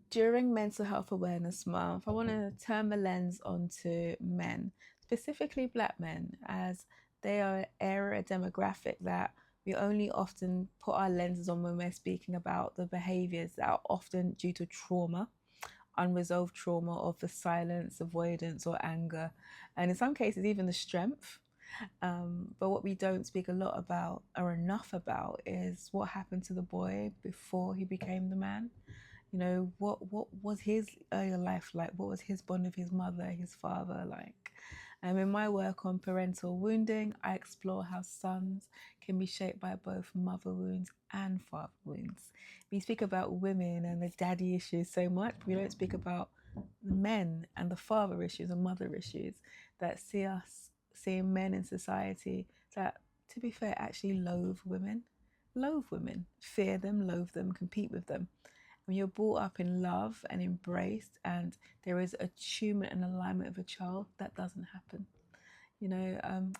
During Mental Health Awareness Month, I want to turn the lens onto men, specifically black men, as they are an area demographic that we only often put our lenses on when we're speaking about the behaviors that are often due to trauma, unresolved trauma of the silence, avoidance, or anger, and in some cases, even the strength. But what we don't speak a lot about or enough about is what happened to the boy before he became the man. You know, what was his earlier life like? What was his bond with his mother, his father like? In my work on parental wounding, I explore how sons can be shaped by both mother wounds and father wounds. We speak about women and the daddy issues so much, but we don't speak about the men and the father issues and mother issues that see us seeing men in society that, to be fair, actually loathe women, fear them, loathe them, compete with them. When you're brought up in love and embraced and there is attunement and alignment of a child, that doesn't happen.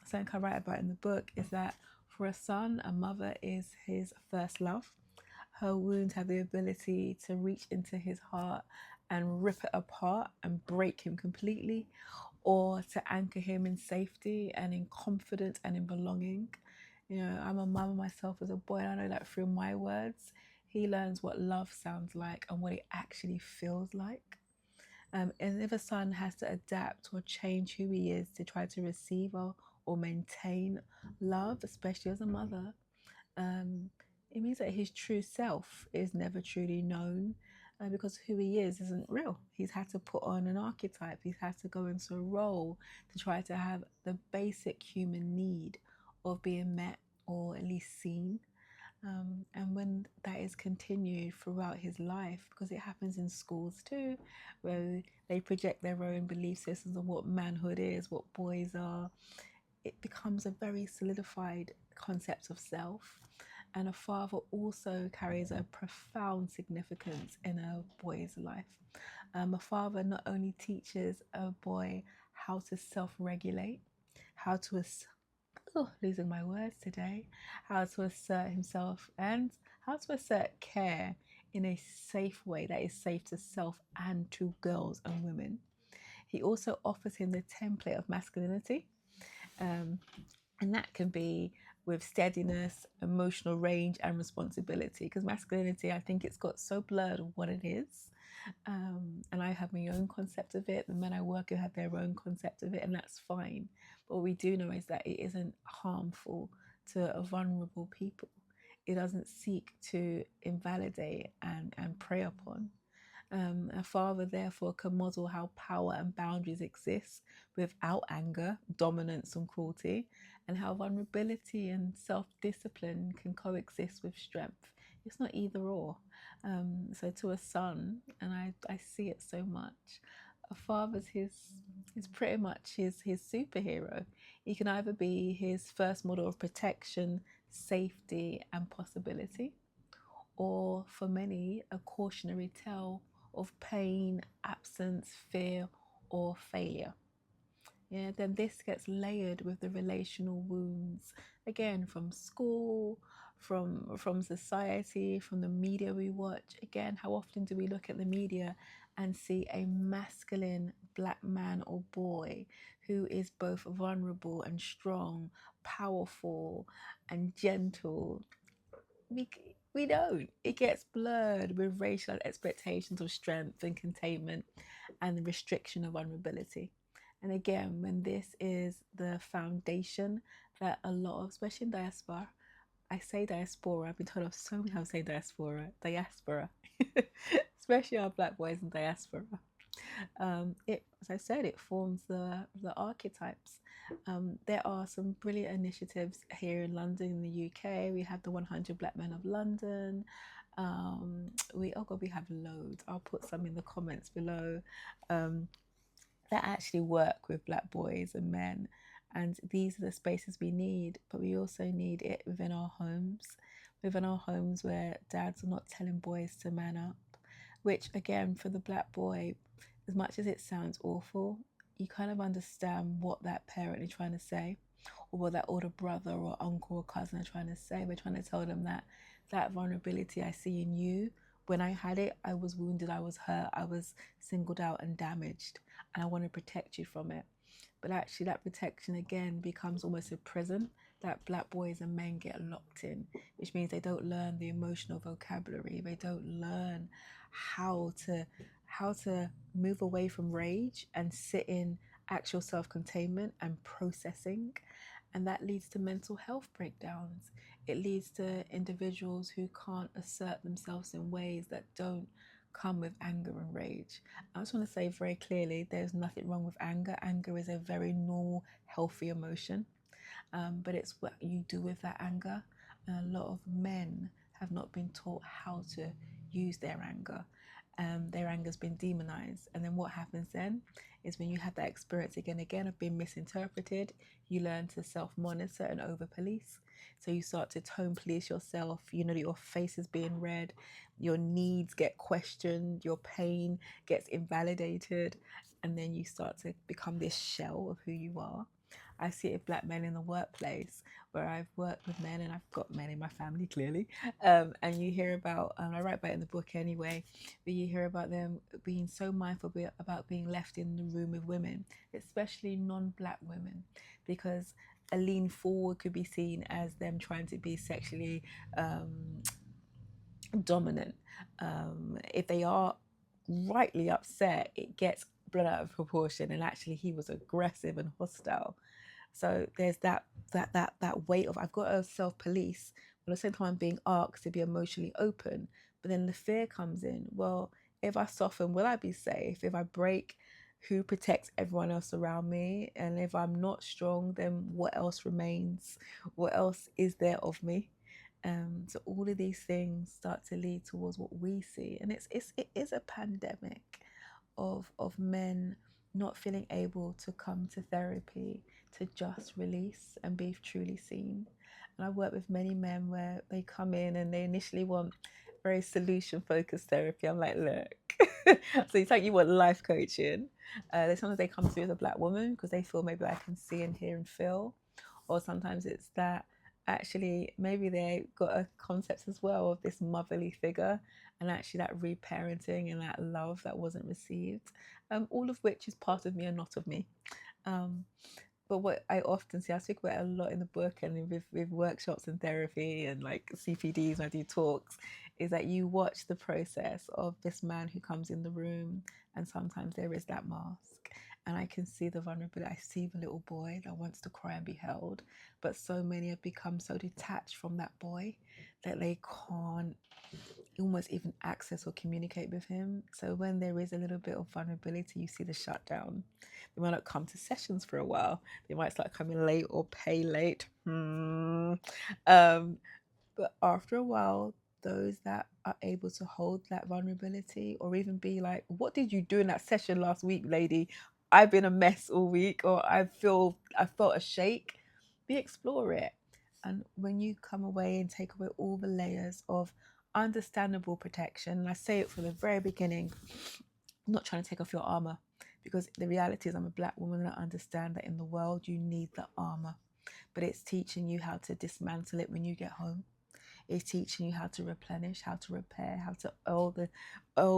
Something I write about in the book is that for a son, a mother is his first love. Her wounds have the ability to reach into his heart and rip it apart and break him completely, or to anchor him in safety and in confidence and in belonging. I'm a mama myself as a boy, and I know that through my words, he learns what love sounds like and what it actually feels like. And if a son has to adapt or change who he is to try to receive or maintain love, especially as a mother, um, it means that his true self is never truly known, because who he is isn't real. He's had to put on an archetype, he's had to go into a role to try to have the basic human need of being met or at least seen. And when that is continued throughout his life, because it happens in schools too, where they project their own belief systems on what manhood is, what boys are, it becomes a very solidified concept of self. And a father also carries a profound significance in a boy's life. A father not only teaches a boy how to self regulate, how to losing my words today, how to assert himself, and how to assert care in a safe way that is safe to self and to girls and women. He also offers him the template of masculinity, um, and that can be with steadiness, emotional range, and responsibility. Because masculinity, I think it's got so blurred of what it is. And I have my own concept of it. The men I work with have their own concept of it, and that's fine. But what we do know is that it isn't harmful to a vulnerable people. It doesn't seek to invalidate and prey upon. A father, therefore, can model how power and boundaries exist without anger, dominance, and cruelty, and how vulnerability and self discipline can coexist with strength. It's not either or. So, to a son, and I see it so much, a father's is pretty much his superhero. He can either be his first model of protection, safety, and possibility, or for many, a cautionary tale of pain, absence, fear, or failure. Yeah, then this gets layered with the relational wounds, again from school, from society, from the media we watch. Again, how often do we look at the media and see a masculine black man or boy who is both vulnerable and strong, powerful and gentle? we we don't. It gets blurred with racial expectations of strength and containment and the restriction of vulnerability. And again, when this is the foundation that a lot of, especially in diaspora, I say diaspora, I've been told of so many how to say diaspora, especially our black boys in diaspora. It, as I said, it forms the archetypes. There are some brilliant initiatives here in London, in the UK. We have the 100 Black Men of London. We have loads. I'll put some in the comments below. That actually work with black boys and men, and these are the spaces we need. But we also need it within our homes where dads are not telling boys to man up. Which again, for the black boy, as much as it sounds awful, you kind of understand what that parent is trying to say, or what that older brother or uncle or cousin are trying to say. We're trying to tell them that that vulnerability I see in you When I had it, I was wounded, I was hurt, I was singled out and damaged, and I want to protect you from it. But actually, that protection again becomes almost a prison that black boys and men get locked in, which means they don't learn the emotional vocabulary. They don't learn how to how to move away from rage and sit in actual self-containment and processing. And that leads to mental health breakdowns. It leads to individuals who can't assert themselves in ways that don't come with anger and rage. I just want to say very clearly there's nothing wrong with anger. Anger is a very normal, healthy emotion, but it's what you do with that anger. And a lot of men have not been taught how to use their anger. Their anger's been demonized. And then what happens then is when you have that experience again of being misinterpreted, you learn to self monitor and over police. So you start to tone police yourself. You know, your face is being read, your needs get questioned, your pain gets invalidated, and then you start to become this shell of who you are. I see it with black men in the workplace where I've worked with men and I've got men in my family clearly. And you hear about, I write about it in the book anyway, but you hear about them being so mindful about being left in the room with women, especially non-black women, because a lean forward could be seen as them trying to be sexually dominant. If they are rightly upset, it gets blown out of proportion, and actually he was aggressive and hostile. So there's that weight of I've got to self police, but at the same time I'm being asked to be emotionally open. But then the fear comes in. Well, if I soften, will I be safe? If I break, who protects everyone else around me? And if I'm not strong, then what else remains? What else is there of me? So all of these things start to lead towards what we see, and it is a pandemic of men not feeling able to come to therapy to just release and be truly seen. And I work with many men where they come in and they initially want very solution focused therapy. I'm like, look, so it's like you want life coaching. Sometimes they come to me as a black woman because they feel maybe I can see and hear and feel, or sometimes it's that actually maybe they got a concept as well of this motherly figure, and actually that reparenting and that love that wasn't received, all of which is part of me and not of me. um, but what I often see, I speak about it a lot in the book and with workshops and therapy and like CPDs when I do talks, is that you watch the process of this man who comes in the room, and sometimes there is that mask. And I can see the vulnerability. I see the little boy that wants to cry and be held, but so many have become so detached from that boy that they can't almost even access or communicate with him. So when there is a little bit of vulnerability, you see the shutdown. They might not come to sessions for a while. They might start coming late or pay late. But after a while, those that are able to hold that vulnerability, or even be like, what did you do in that session last week, lady? I've been a mess all week, or I felt a shake. We explore it. And when you come away and take away all the layers of understandable protection, and I say it from the very beginning, I'm not trying to take off your armor, because the reality is I'm a black woman and I understand that in the world you need the armor, but it's teaching you how to dismantle it when you get home. It's teaching you how to replenish, how to repair, how to oil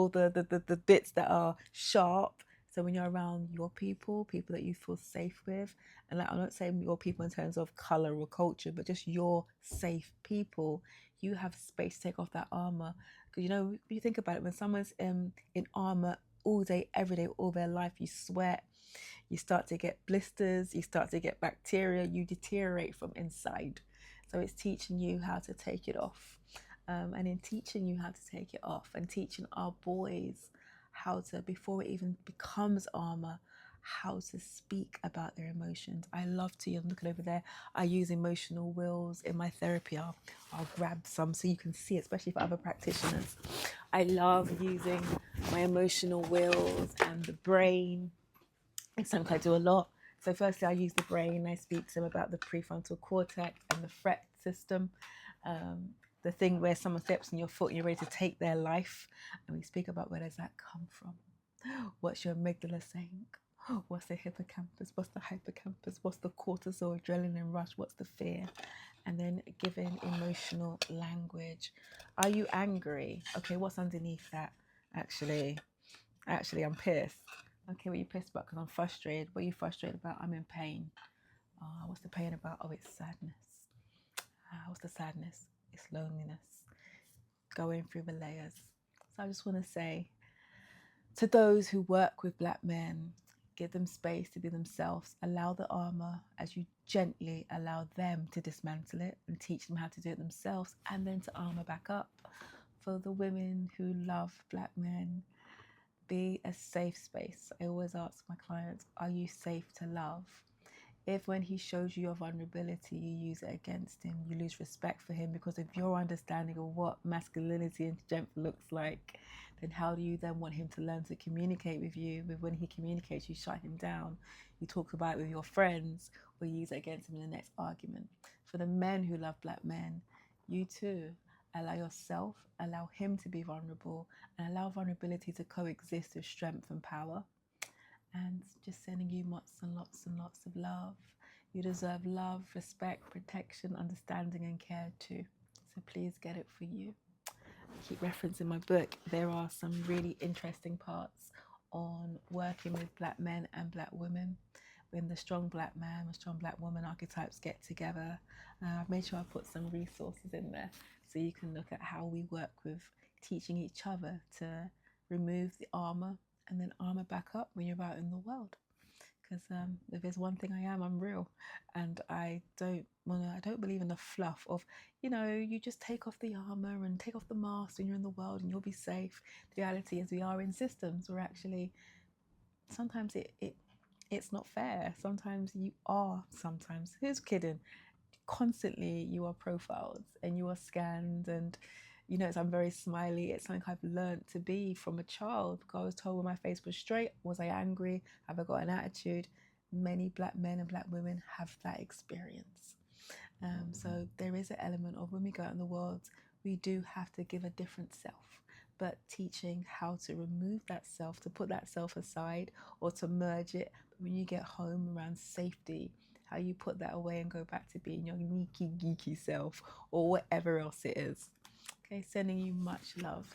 the bits that are sharp. So when you're around your people that you feel safe with, and like, I'm not saying your people in terms of color or culture, but just your safe people, you have space to take off that armor. Because you know, when you think about it, when someone's in armor all day, every day, all their life, you sweat, you start to get blisters, you start to get bacteria, you deteriorate from inside. So it's teaching you how to take it off. And in teaching you how to take it off and teaching our boys how to, before it even becomes armor, how to speak about their emotions. I love to, I'm looking over there, I use emotional wheels in my therapy. I'll grab some so you can see it, especially for other practitioners. I love using my emotional wheels and the brain. Sometimes I do a lot. So firstly, I use the brain. I speak to them about the prefrontal cortex and the threat system. The thing where someone steps on your foot and you're ready to take their life. And we speak about where does that come from? What's your amygdala saying? What's the hippocampus? What's the hippocampus? What's the cortisol, adrenaline rush? What's the fear? And then giving emotional language. Are you angry? Okay, what's underneath that? Actually, I'm pissed. Okay, what are you pissed about? Because I'm frustrated. What are you frustrated about? I'm in pain. What's the pain about? Oh, it's sadness. What's the sadness? It's loneliness. Going through the layers. So I just want to say to those who work with Black men, give them space to be themselves. Allow the armor as you gently allow them to dismantle it and teach them how to do it themselves, and then to armor back up. For the women who love Black men, be a safe space. I always ask my clients, are you safe to love? If when he shows you your vulnerability, you use it against him, you lose respect for him because of your understanding of what masculinity and strength looks like, then how do you then want him to learn to communicate with you? With when he communicates, you shut him down. You talk about it with your friends or you use it against him in the next argument. For the men who love Black men, you too, allow yourself, allow him to be vulnerable, and allow vulnerability to coexist with strength and power. And just sending you lots and lots and lots of love. You deserve love, respect, protection, understanding, and care too. So please get it for you. I keep referencing my book. There are some really interesting parts on working with Black men and Black women. When the strong Black man and strong Black woman archetypes get together, I've made sure I put some resources in there so you can look at how we work with teaching each other to remove the armor and then armor back up when you're out in the world. Because if there's one thing I'm real, and I don't believe in the fluff of, you just take off the armor and take off the mask when you're in the world and you'll be safe. The reality is we are in systems where actually sometimes it's not fair. Sometimes you are. Sometimes who's kidding? Constantly you are profiled and you are scanned and I'm very smiley. It's something I've learned to be from a child. I was told when my face was straight. Was I angry? Have I got an attitude? Many Black men and Black women have that experience. So there is an element of when we go out in the world, we do have to give a different self. But teaching how to remove that self, to put that self aside or to merge it. But when you get home around safety, how you put that away and go back to being your geeky, geeky self or whatever else it is. Okay, sending you much love.